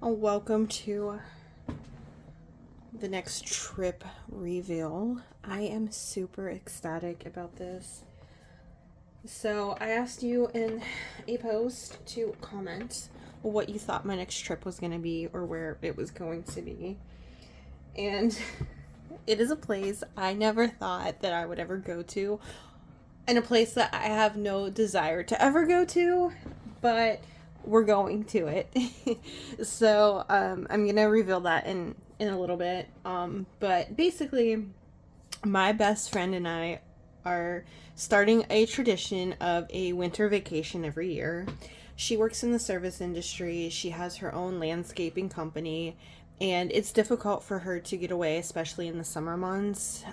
Welcome to the next trip reveal. I am super ecstatic about this. So, I asked you in a post to comment what you thought my next trip was going to be or where it was going to be. And it is a place I never thought that I would ever go to, and a place that I have no desire to ever go to, but we're going to it. So I'm gonna reveal that in a little bit. But basically, my best friend and I are starting a tradition of a winter vacation every year. She works in the service industry. She has her own landscaping company, and it's difficult for her to get away, especially in the summer months.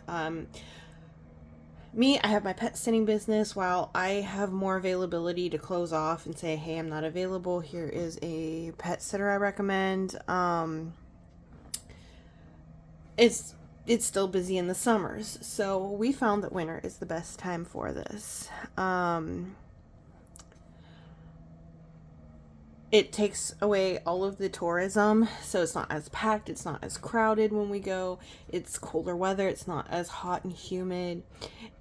Me, I have my pet sitting business. While I have more availability to close off and say, hey, I'm not available, here is a pet sitter I recommend. It's still busy in the summers, so we found that winter is the best time for this. It takes away all of the tourism, so it's not as packed, it's not as crowded when we go. It's colder weather, it's not as hot and humid,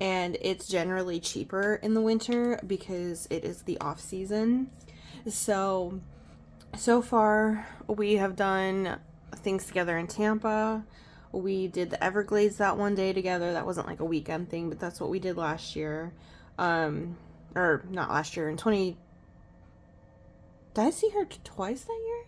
and it's generally cheaper in the winter because it is the off season. So far we have done things together in Tampa. We did the Everglades that one day together. That wasn't like a weekend thing, but that's what we did last year. Or not last year, in 20, did I see her twice that year?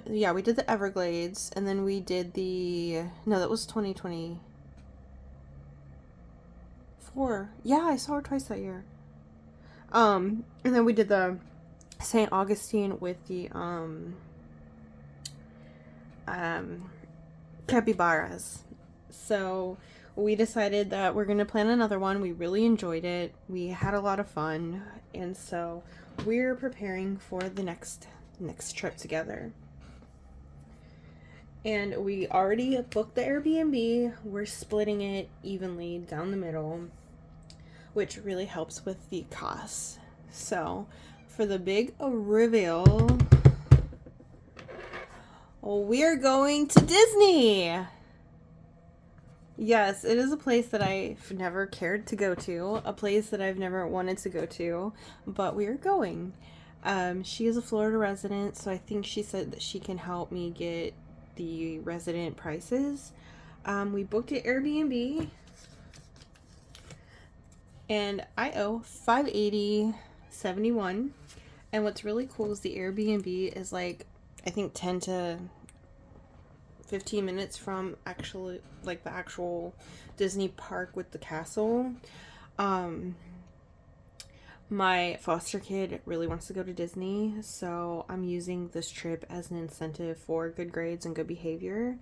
Yeah, we did the Everglades, and then we did no, that was 2024. Yeah, I saw her twice that year. And then we did the St. Augustine with the capybaras. So we decided that we're gonna plan another one. We really enjoyed it. We had a lot of fun, and so we're preparing for the next trip together. And we already booked the Airbnb. We're splitting it evenly down the middle, which really helps with the costs. So, for the big reveal, we're going to Disney. Yes, it is a place that I've never cared to go to, a place that I've never wanted to go to, but we're going. She is a Florida resident, so I think she said that she can help me get the resident prices. We booked an Airbnb, and I owe $580.71. And what's really cool is the Airbnb is like, I think 10 to 15 minutes from actually like the actual Disney park with the castle. My foster kid really wants to go to Disney, so I'm using this trip as an incentive for good grades and good behavior.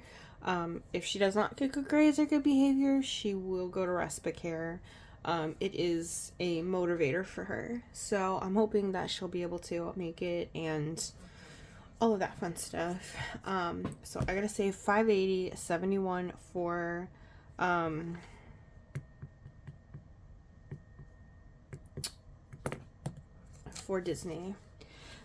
If she does not get good grades or good behavior, she will go to respite care. It is a motivator for her, so I'm hoping that she'll be able to make it and all of that fun stuff. So I gotta save $580.71 for Disney.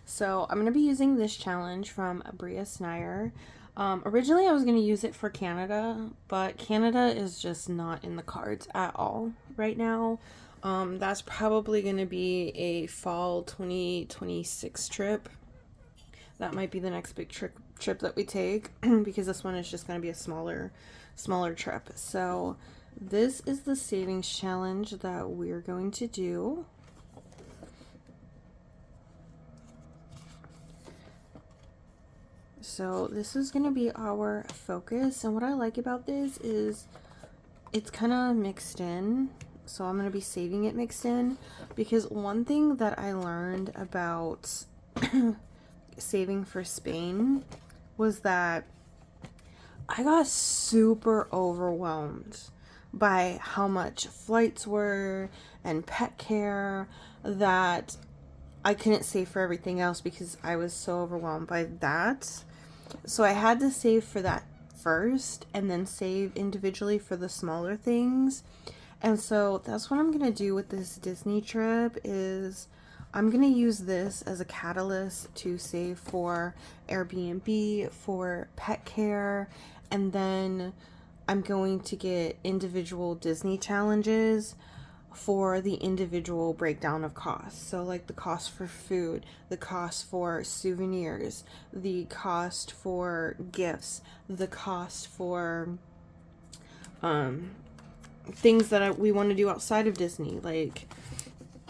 So I'm gonna be using this challenge from Bria Snyder. Originally I was gonna use it for Canada, but Canada is just not in the cards at all right now. That's probably gonna be a fall 2026 trip. That might be the next big trip that we take because this one is just going to be a smaller trip. So this is the savings challenge that we're going to do. So this is going to be our focus, and what I like about this is it's kind of mixed in. So I'm going to be saving it mixed in, because one thing that I learned about saving for Spain was that I got super overwhelmed by how much flights were and pet care that I couldn't save for everything else because I was so overwhelmed by that. So I had to save for that first and then save individually for the smaller things. And so that's what I'm going to do with this Disney trip is I'm going to use this as a catalyst to save for Airbnb, for pet care, and then I'm going to get individual Disney challenges for the individual breakdown of costs. So like the cost for food, the cost for souvenirs, the cost for gifts, the cost for things that we want to do outside of Disney. Like,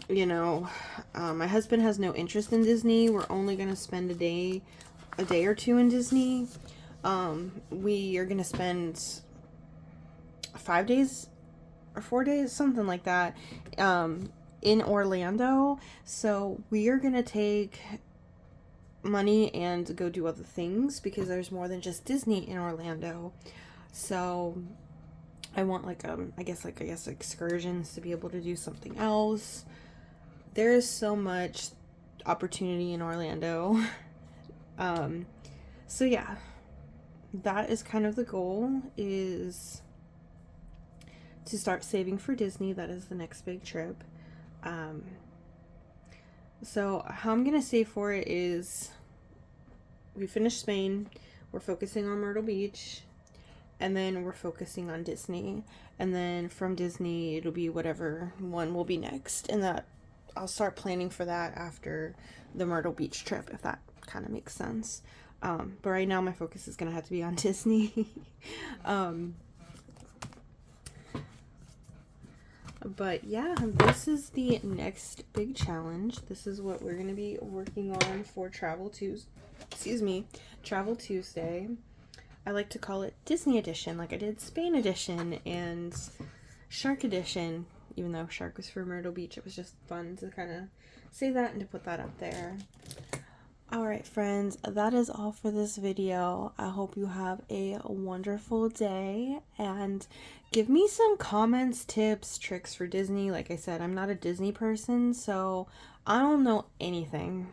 you know, my husband has no interest in Disney. We're only going to spend a day or two in Disney. We are going to spend 5 days or 4 days, something like that, in Orlando. So we are going to take money and go do other things because there's more than just Disney in Orlando. So I want I guess excursions to be able to do something else. There is so much opportunity in Orlando. So yeah, that is kind of the goal, is to start saving for Disney. That is the next big trip. So how I'm gonna save for it is, we finished Spain, we're focusing on Myrtle Beach, and then we're focusing on Disney, and then from Disney it'll be whatever one will be next, and that I'll start planning for that after the Myrtle Beach trip, if that kind of makes sense. But right now my focus is gonna have to be on Disney. But yeah, this is the next big challenge. This is what we're going to be working on for Travel Tuesday. I like to call it Disney Edition, like I did Spain Edition and Shark Edition. Even though Shark was for Myrtle Beach, it was just fun to kind of say that and to put that up there. Alright friends, that is all for this video. I hope you have a wonderful day, and give me some comments, tips, tricks for Disney. Like I said, I'm not a Disney person, so I don't know anything.